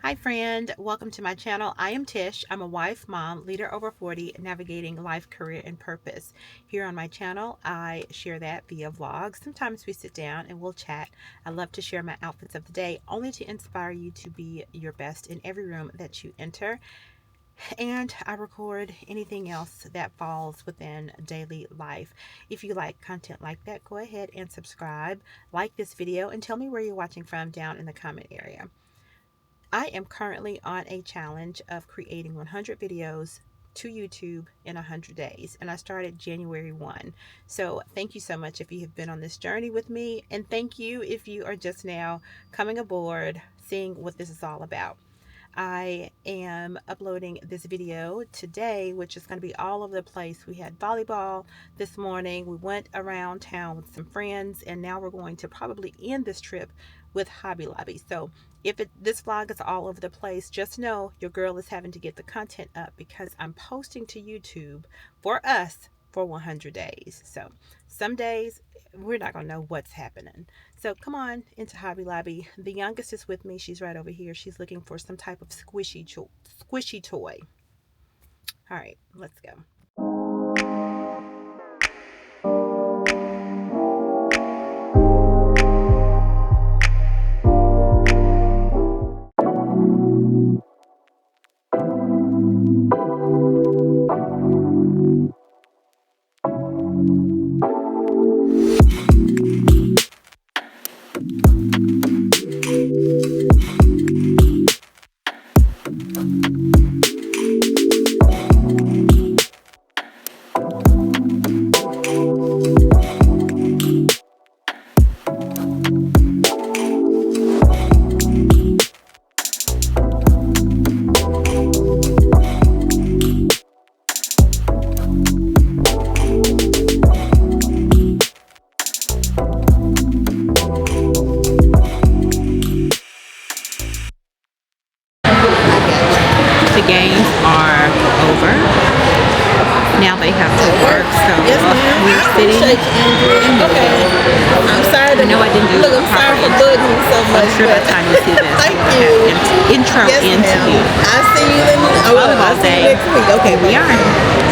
Hi friend, welcome to my channel. I am Tish. I'm a wife, mom, leader over 40, navigating life, career, and purpose. Here on my channel, I share that via vlogs. Sometimes we sit down and we'll chat. I love to share my outfits of the day, only to inspire you to be your best in every room that you enter. And I record anything else that falls within daily life. If you like content like that, go ahead and subscribe, like this video, and tell me where you're watching from down in the comment area. I am currently on a challenge of creating 100 videos to YouTube in 100 days, and I started January 1. So thank you so much if you have been on this journey with me, and thank you if you are just now coming aboard, seeing what this is all about. I am uploading this video today, which is going to be all over the place. We had volleyball this morning. We went around town with some friends, and now we're going to probably end this trip with Hobby Lobby. So if this vlog is all over the place, just know your girl is having to get the content up because I'm posting to YouTube for us for 100 days. So some days we're not going to know what's happening. So come on into Hobby Lobby. The youngest is with me. She's right over here. She's looking for some type of squishy toy. All right, let's go. The games are over. Now they have to work, so we're sitting. Okay. I'm sorry. I know I didn't do Look, I'm sorry for bugging you so much. I'm sure by the time you see this, thank we'll you. have intro Yes, into I'll see you in volleyball day. next week. Okay, We are.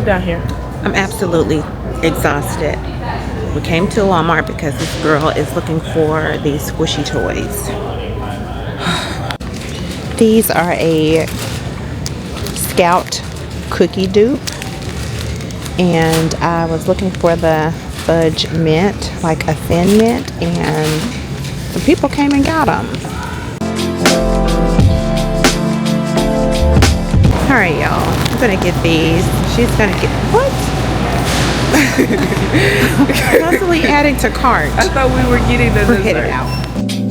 Down here. I'm absolutely exhausted. We came to Walmart because this girl is looking for these squishy toys. These are a Scout cookie dupe, and I was looking for the fudge mint, like a thin mint, and the people came and got them. Alright, y'all, I'm gonna get these. She's gonna get what? Constantly adding to cart. I thought we were getting the We're headed dessert. out.